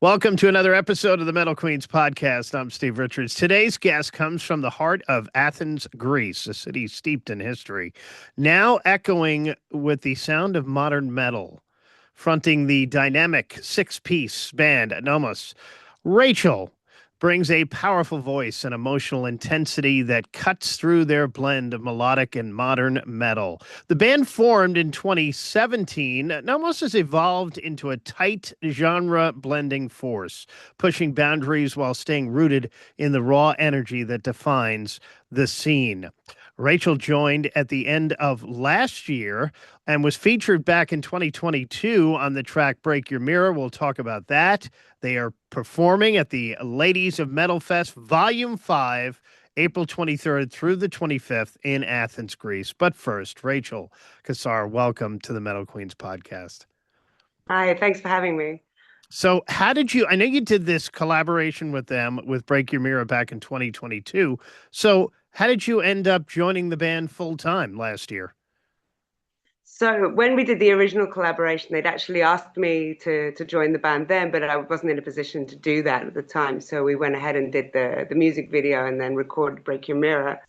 Welcome to another episode of the Metal Queens podcast. I'm Steve Richards. Today's guest comes from the heart of Athens, Greece, a city steeped in history, now echoing with the sound of modern metal. Fronting the dynamic six-piece band NOMOS, Rachel brings a powerful voice and emotional intensity that cuts through their blend of melodic and modern metal. The band formed in 2017 and almost has evolved into a tight genre blending force, pushing boundaries while staying rooted in the raw energy that defines the scene. Rachel joined at the end of last year and was featured back in 2022 on the track Break Your Mirror. We'll talk about that. They are performing at the Ladies of Metal Fest Volume 5, April 23rd through the 25th in Athens, Greece. But first, Rachel Kassar, welcome to the Metal Queens podcast. Hi, thanks for having me. So, how did you? I know you did this collaboration with them with Break Your Mirror back in 2022. So, how did you end up joining the band full time last year? So when we did the original collaboration, they'd actually asked me to join the band then, but I wasn't in a position to do that at the time. So we went ahead and did the music video and then recorded Break Your Mirror.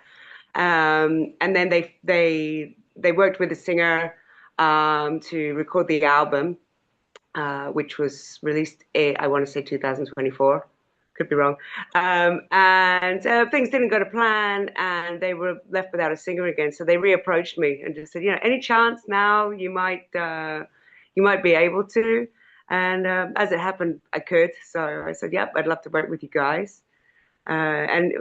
And then they worked with a singer to record the album, which was released I want to say 2024. Could be wrong. And things didn't go to plan, and they were left without a singer again. So they reapproached me and just said, any chance now you might be able to. And as it happened, I could. So I said, yep, I'd love to work with you guys. And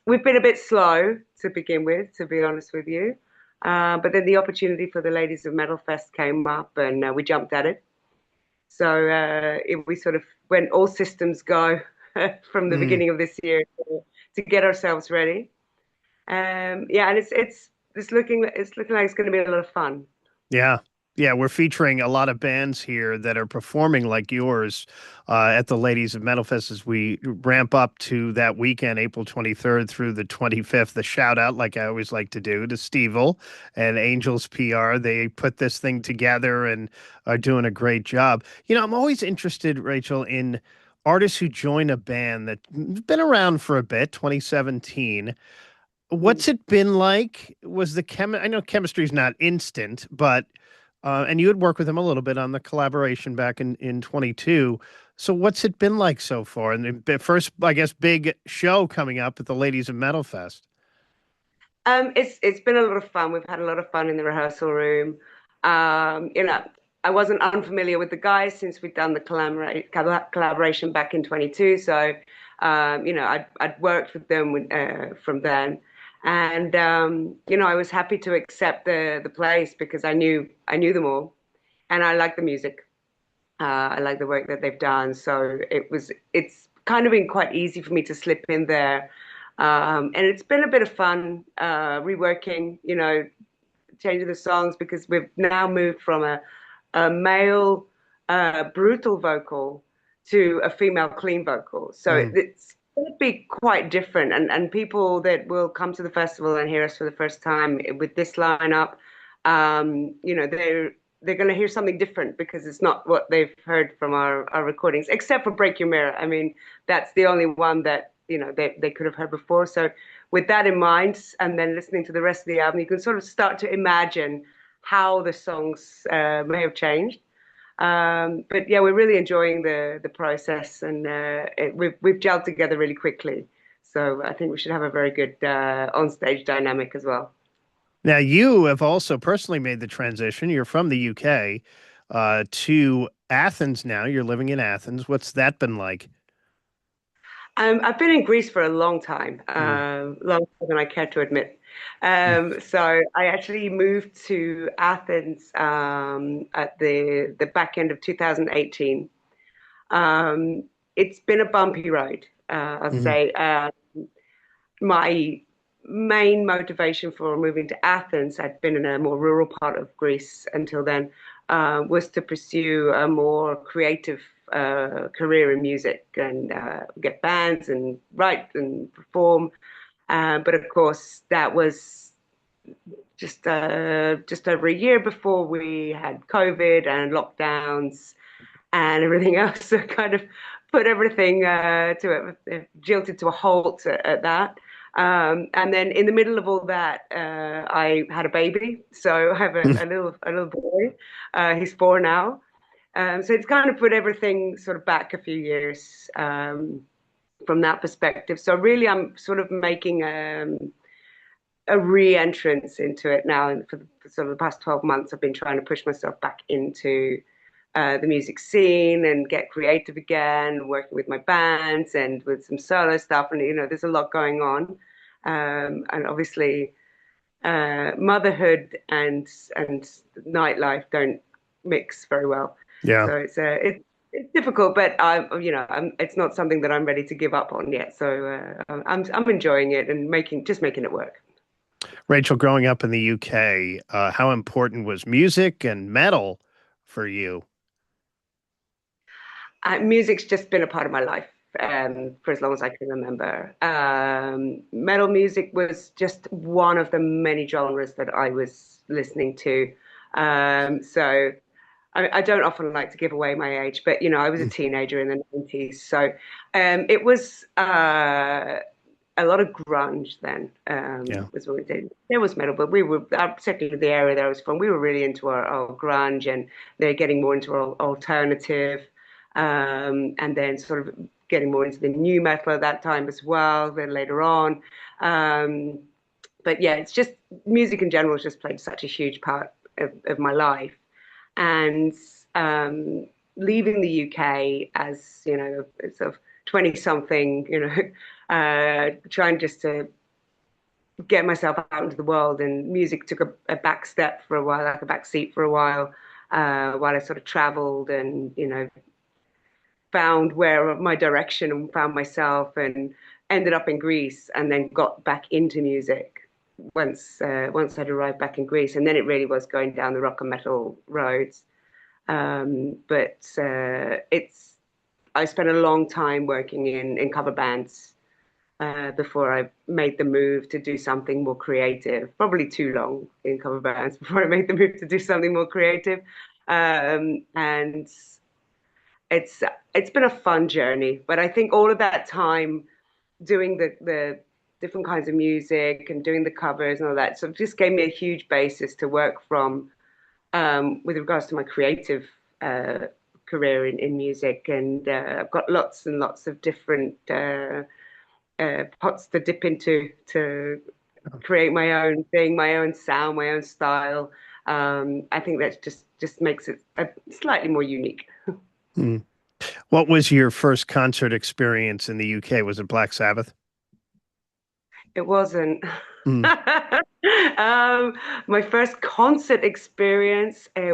we've been a bit slow to begin with, to be honest with you. But then the opportunity for the Ladies of Metal Fest came up, and we jumped at it. So we sort of went all systems go from the Mm. beginning of this year to get ourselves ready. Yeah, and it's looking like it's going to be a lot of fun. Yeah. Yeah, we're featuring a lot of bands here that are performing like yours at the Ladies of Metal Fest as we ramp up to that weekend, April 23rd through the 25th. The shout out, like I always like to do, to Stevel and Angels PR. They put this thing together and are doing a great job. I'm always interested, Rachel, in artists who join a band that's been around for a bit, 2017. What's it been like? Was the I know chemistry is not instant, but and you had worked with him a little bit on the collaboration back in 22. So what's it been like so far? And the first, I guess, big show coming up at the Ladies of Metal Fest. It's been a lot of fun. We've had a lot of fun in the rehearsal room. Um, you know, I wasn't unfamiliar with the guys since we'd done the collaboration back in 22. So, I'd worked with them from then, and I was happy to accept the place because I knew them all, and I like the music. I like the work that they've done. So it's kind of been quite easy for me to slip in there. And it's been a bit of fun reworking, changing the songs because we've now moved from a male brutal vocal to a female clean vocal. So Mm. it's going to be quite different. And people that will come to the festival and hear us for the first time with this lineup, they're going to hear something different because it's not what they've heard from our recordings, except for Break Your Mirror. I mean, that's the only one that, they could have heard before. So with that in mind, and then listening to the rest of the album, you can sort of start to imagine how the songs may have changed. But yeah, we're really enjoying the process, and we've gelled together really quickly. So I think we should have a very good on-stage dynamic as well. Now you have also personally made the transition. You're from the UK to Athens now. You're living in Athens. What's that been like? I've been in Greece for a long time, Mm. longer than I care to admit. So I actually moved to Athens at the back end of 2018. It's been a bumpy ride, I'll Mm. say. My main motivation for moving to Athens, I'd been in a more rural part of Greece until then, was to pursue a more creative career in music and get bands and write and perform. But of course, that was just over a year before we had COVID and lockdowns. and everything else. So kind of put everything jilted to a halt at that. And then in the middle of all that, I had a baby. So I have a little boy. He's 4 now. So it's kind of put everything sort of back a few years from that perspective. So really, I'm sort of making a re-entrance into it now. And for sort of the past 12 months, I've been trying to push myself back into the music scene and get creative again, working with my bands and with some solo stuff. And, there's a lot going on. And obviously, motherhood and nightlife don't mix very well. Yeah. So it's difficult, but it's not something that I'm ready to give up on yet. So I'm enjoying it and making it work. Rachel, growing up in the UK, how important was music and metal for you? Music's just been a part of my life for as long as I can remember. Metal music was just one of the many genres that I was listening to. So I don't often like to give away my age, but I was a Mm. teenager in the 90s. So it was a lot of grunge then, Yeah. was what we did. There was metal, but we were, particularly the area that I was from, we were really into our grunge, and they're getting more into our alternative, and then sort of getting more into the new metal at that time as well, then later on. Um, but yeah, it's just music in general has just played such a huge part of my life. And leaving the UK as, sort of 20 something, trying just to get myself out into the world, and music took a back step for a while, like a back seat for a while I sort of traveled and, found where my direction and found myself, and ended up in Greece, and then got back into music once I'd arrived back in Greece. And then it really was going down the rock and metal roads. But it's I spent a long time working in cover bands before I made the move to do something more creative. Probably too long in cover bands before I made the move to do something more creative. And it's it's been a fun journey, but I think all of that time doing the different kinds of music and doing the covers and all that, so it just gave me a huge basis to work from with regards to my creative uh, career in music. And I've got lots and lots of different pots to dip into to create my own thing, my own sound, my own style. I think that just makes it slightly more unique. Mm. What was your first concert experience in the UK? Was it Black Sabbath? It wasn't. Mm. My first concert experience, I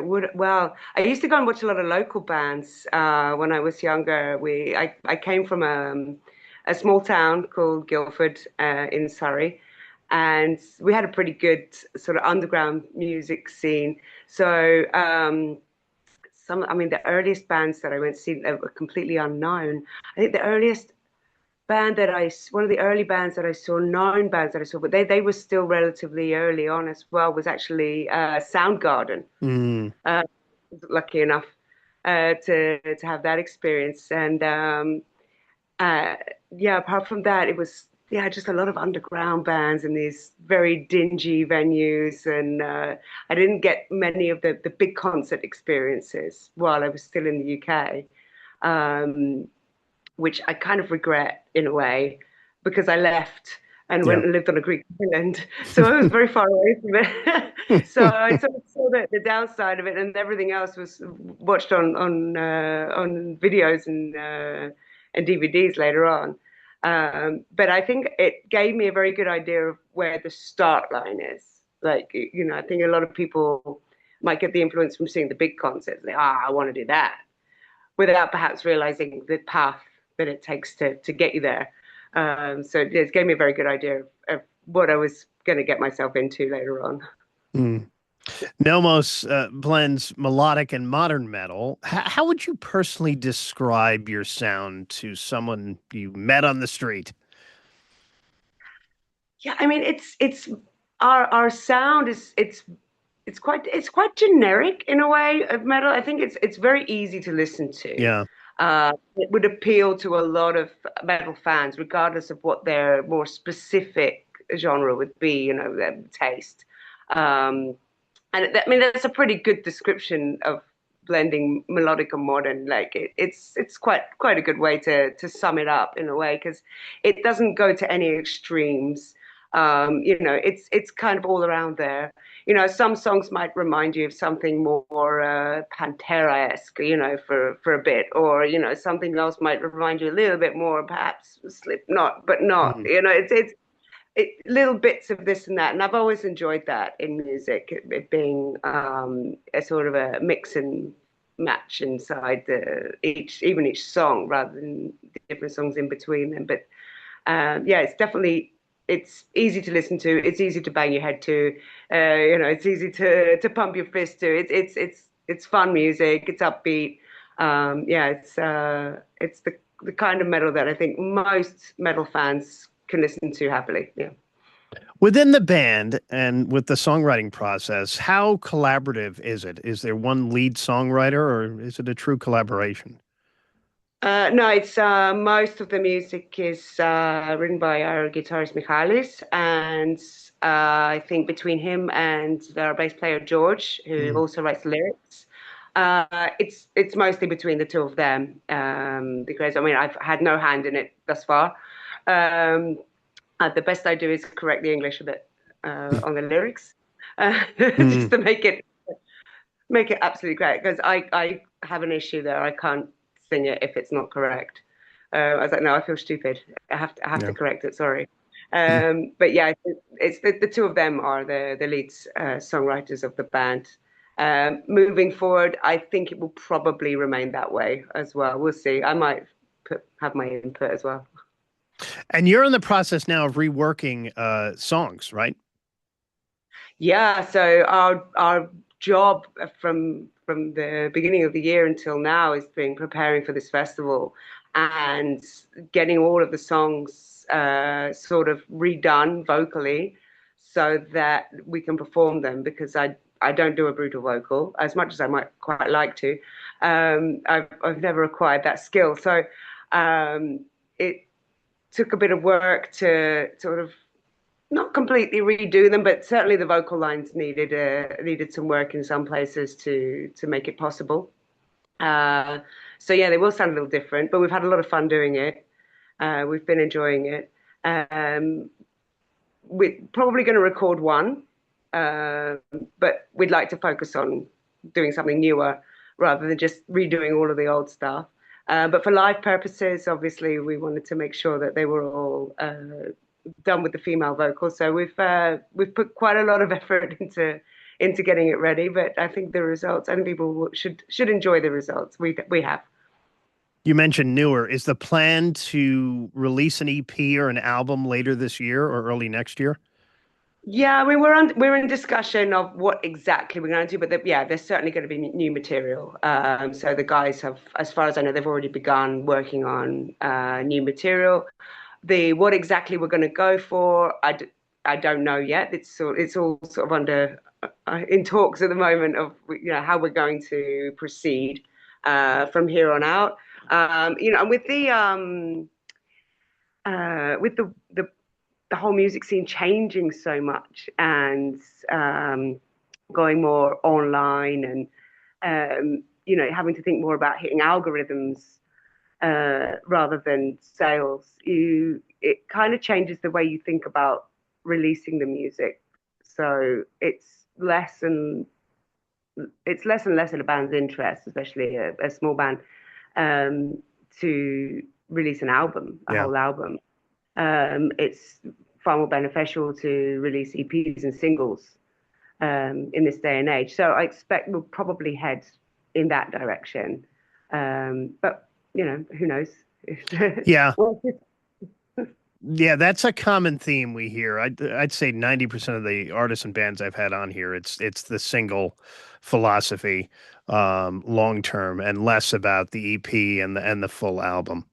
used to go and watch a lot of local bands when I was younger. I came from a small town called Guildford in Surrey, and we had a pretty good sort of underground music scene. So I mean, the earliest bands that I went to see that were completely unknown. I think the earliest one of the early bands that I saw, known bands that I saw, but they were still relatively early on as well, was actually Soundgarden. Mm. Uh, Lucky enough to have that experience. And uh, yeah, apart from that, it was just a lot of underground bands in these very dingy venues, and I didn't get many of the big concert experiences while I was still in the UK. Um, which I kind of regret in a way, because I left and Yeah. went and lived on a Greek island. So I was very far away from it. So I sort of saw the downside of it, and everything else was watched on videos and DVDs later on. But I think it gave me a very good idea of where the start line is. Like, I think a lot of people might get the influence from seeing the big concerts. Like, I want to do that, without perhaps realizing the path that it takes to get you there. So it gave me a very good idea of what I was going to get myself into later on. Mm. Nomos blends melodic and modern metal. How would you personally describe your sound to someone you met on the street? Yeah, I mean, it's our sound is it's it's quite generic in a way of metal. I think it's very easy to listen to. Yeah. It would appeal to a lot of metal fans, regardless of what their more specific genre would be, their taste. Um, I mean, that's a pretty good description of blending melodic and modern. Like it's quite a good way to sum it up in a way because it doesn't go to any extremes. It's kind of all around there. Some songs might remind you of something more Pantera-esque, for a bit, or something else might remind you a little bit more, perhaps Slipknot, but not. Mhm. Little bits of this and that, and I've always enjoyed that in music, it being a sort of a mix and match inside each song rather than different songs in between them. But yeah, it's easy to listen to, it's easy to bang your head to, it's easy to pump your fist to. It's fun music, it's upbeat. Yeah, it's the kind of metal that I think most metal fans can listen to happily. Yeah. Within the band and with the songwriting process, how collaborative is it? Is there one lead songwriter or is it a true collaboration? No, it's most of the music is written by our guitarist Michalis, and I think between him and our bass player George, who Mm. also writes the lyrics, it's mostly between the two of them. Because I mean, I've had no hand in it thus far. Um, the best I do is correct the English a bit on the lyrics, just Mm. to make it absolutely correct. Because I have an issue there. I can't sing it if it's not correct. I was like, no, I feel stupid. I have to Yeah. correct it. Sorry. Mm. But yeah, it's the two of them are the lead songwriters of the band. Moving forward, I think it will probably remain that way as well. We'll see. I might have my input as well. And you're in the process now of reworking songs, right? Yeah, so our job from the beginning of the year until now has been preparing for this festival and getting all of the songs sort of redone vocally so that we can perform them because I don't do a brutal vocal as much as I might quite like to. I've never acquired that skill, so it took a bit of work to sort of not completely redo them, but certainly the vocal lines needed some work in some places to make it possible. Uh, so yeah, they will sound a little different, but we've had a lot of fun doing it. We've been enjoying it. Um, we're probably going to record one, uh, but we'd like to focus on doing something newer rather than just redoing all of the old stuff. But for live purposes, obviously, we wanted to make sure that they were all done with the female vocals. So we've put quite a lot of effort into getting it ready. But I think the results, I think people should enjoy the results. We have. You mentioned newer. Is the plan to release an EP or an album later this year or early next year? Yeah, I mean we're in discussion of what exactly we're going to do, but yeah, there's certainly going to be new material. So the guys have, as far as I know, they've already begun working on new material. The what exactly we're going to go for, I don't know yet. It's all sort of under in talks at the moment of how we're going to proceed from here on out. And with the whole music scene changing so much and going more online and having to think more about hitting algorithms rather than sales, it kind of changes the way you think about releasing the music. So it's less and less in a band's interest, especially a small band, um, to release an album, a Yeah. whole album. It's far more beneficial to release EPs and singles in this day and age. So I expect we'll probably head in that direction. But who knows? Yeah. Well, Yeah, that's a common theme we hear. I'd say 90% of the artists and bands I've had on here, it's the single philosophy, long term, and less about the EP and the full album.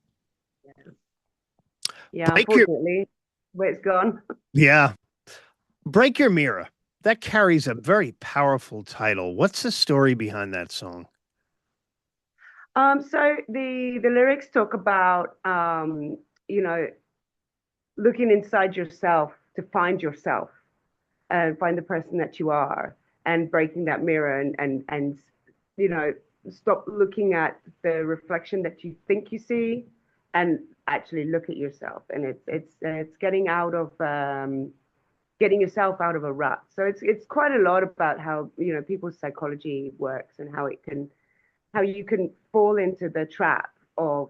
yeah, Break your unfortunately, where it's gone. yeah, break your mirror. That carries a very powerful title. What's the story behind that song? So the lyrics talk about you know, looking inside yourself to find yourself and find the person that you are, and breaking that mirror, and you know, stop looking at the reflection that you think you see, and actually look at yourself. And it's getting out of getting yourself out of a rut. So it's quite a lot about how, you know, people's psychology works, and how it can, how you can fall into the trap of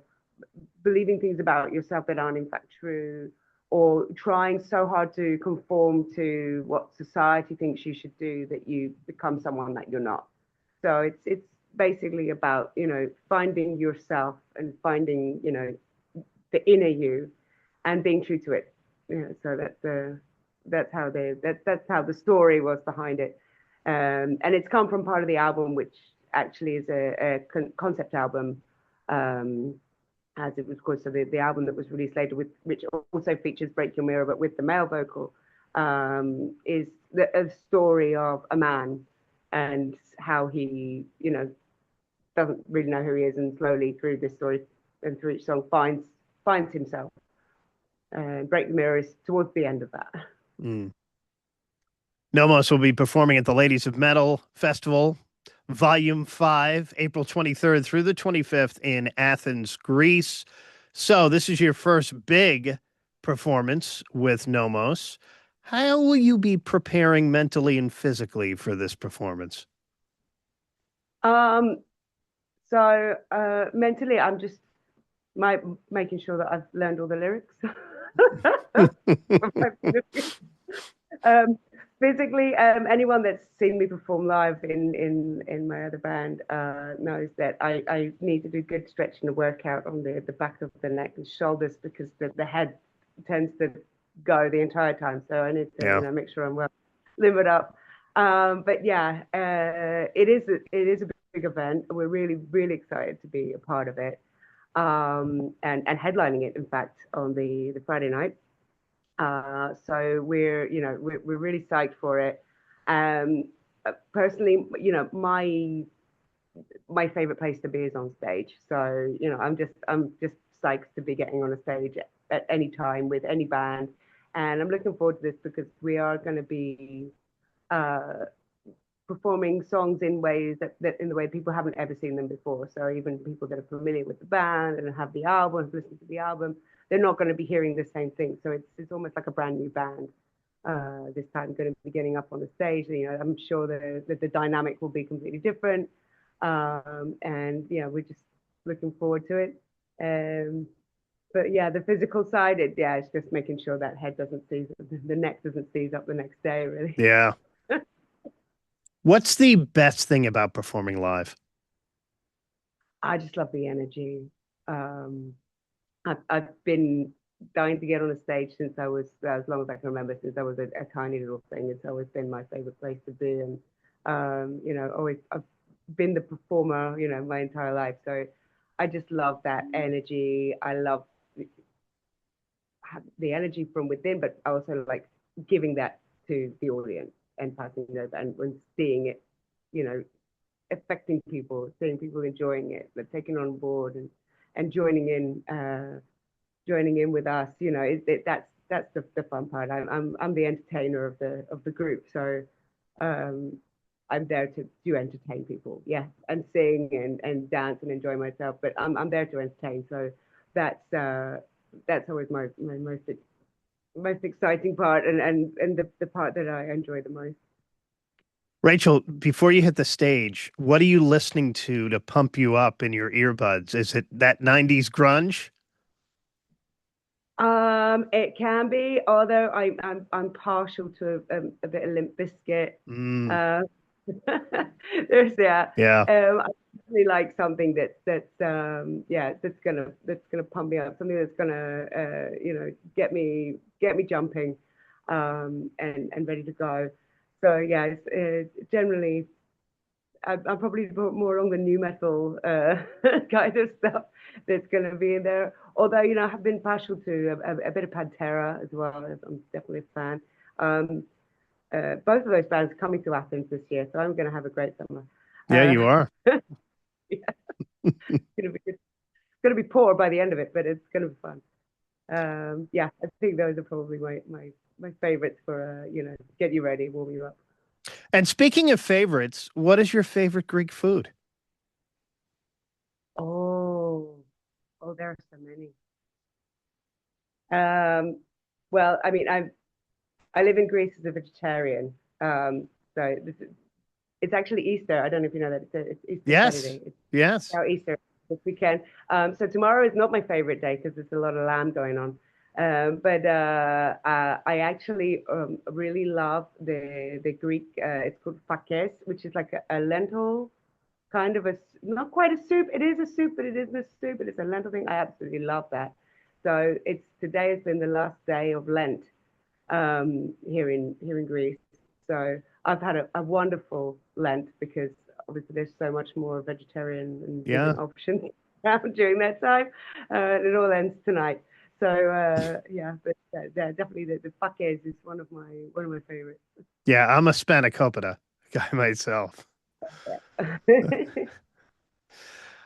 believing things about yourself that aren't in fact true, or trying so hard to conform to what society thinks you should do that you become someone that you're not. So it's basically about, you know, finding yourself and finding, you know, the inner you, and being true to it. You know, so that's how the story was behind it. And it's come from part of the album, which actually is a concept album, as it was called. So the album that was released later, with which also features Break Your Mirror, but with the male vocal, is a story of a man, and how he, you know, doesn't really know who he is, and slowly through this story and through each song finds himself. And Break the Mirror is towards the end of that. Mm. Nomos will be performing at the Ladies of Metal Festival, Volume 5, April 23rd through the 25th in Athens, Greece. So, this is your first big performance with Nomos. How will you be preparing mentally and physically for this performance? Um, mentally, I'm just making sure that I've learned all the lyrics. um, Physically, anyone that's seen me perform live in my other band knows that I need to do good stretching and workout on the back of the neck and shoulders, because the head tends to go the entire time. So I need to, you Yeah. know, make sure I'm well limbered up. But yeah, it is a big event. We're really excited to be a part of it, and headlining it, in fact, on the Friday night. So we're, you know, we're really psyched for it. Um, Personally, you know, my favorite place to be is on stage. So, you know, I'm just psyched to be getting on a stage at any time with any band, and I'm looking forward to this, because we are going to be uh, performing songs in ways that in the way people haven't ever seen them before. So even people that are familiar with the band and have the album, have listened to the album, they're not going to be hearing the same thing. So it's almost like a brand new band. This time going to be getting up on the stage. You know, I'm sure that the dynamic will be completely different. And yeah, we're just looking forward to it. Um, but yeah, the physical side, it's just making sure that head doesn't seize, the neck doesn't seize up the next day, really. Yeah. What's the best thing about performing live? I just love the energy. Um, I've been dying to get on a stage since I was, as long as I can remember, since I was a tiny little thing. It's always been my favorite place to be, and you know, always I've been the performer, you know, my entire life. So I just love that energy. I love the energy from within, but I also like giving that to the audience and passing it over, and seeing it, you know, affecting people, seeing people enjoying it, but taking on board, and joining in with us. You know, that's the fun part. I'm the entertainer of the group, so um, I'm there to entertain people, yeah, and sing and dance and enjoy myself. But I'm there to entertain, so that's always my most exciting part, and the part that I enjoy the most. Rachel, before you hit the stage, what are you listening to pump you up in your earbuds? Is it that 90s grunge? It can be, although I'm partial to a bit of Limp Bizkit. Mm, Uh, there's yeah. yeah. I really like something yeah, that's gonna pump me up, something that's gonna you know, get me jumping, and ready to go. So yeah, it's generally I'm probably more on the new metal kind of stuff that's going to be in there. Although, you know, I have been partial to a bit of Pantera as well. I'm definitely a fan. Um, both of those bands are coming to Athens this year, so I'm going to have a great summer. Yeah, you are. Yeah, it's going to be good. It's going to be poor by the end of it, but it's going to be fun. Yeah, I think those are probably my favorites for get you ready, warm you up. And speaking of favorites, what is your favorite Greek food? Oh, oh, there are so many. Um, well, I mean, I live in Greece as a vegetarian. So it's actually Easter. I don't know if you know that it's Easter Yes. Saturday. It's Yes. our Easter this weekend. So tomorrow is not my favorite day because there's a lot of lamb going on. But I actually really love the Greek. It's called fakes, which is like a lentil kind of not quite a soup. It is a soup, but it isn't a soup. But it's a lentil thing. I absolutely love that. So today has been the last day of Lent here in Greece. So I've had a wonderful Lent because obviously there's so much more vegetarian and Yeah. vegan options during that time. It all ends tonight. So yeah, but definitely the fakes is one of my favorites. Yeah, I'm a spanakopita guy myself.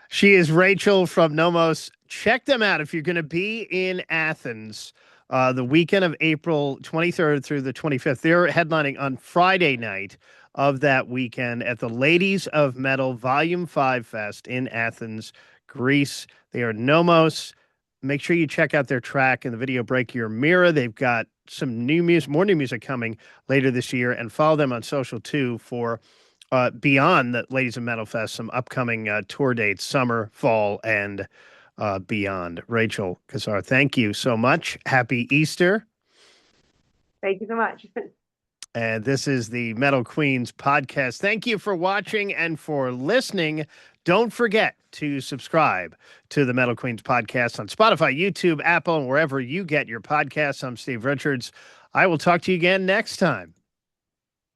She is Rachel from Nomos. Check them out if you're going to be in Athens the weekend of April 23rd through the 25th. They're headlining on Friday night of that weekend at the Ladies of Metal Volume 5 Fest in Athens, Greece. They are Nomos. Make sure you check out their track and the video Break Your Mirror. They've got some new music, more new music coming later this year, and follow them on social too for beyond the Ladies of Metal Fest, some upcoming tour dates, summer, fall, and beyond. Rachel Kazar, thank you so much. Happy Easter. Thank you so much. And this is the Metal Queens podcast. Thank you for watching and for listening. Don't forget to subscribe to the Metal Queens podcast on Spotify, YouTube, Apple, and wherever you get your podcasts. I'm Steve Richards. I will talk to you again next time.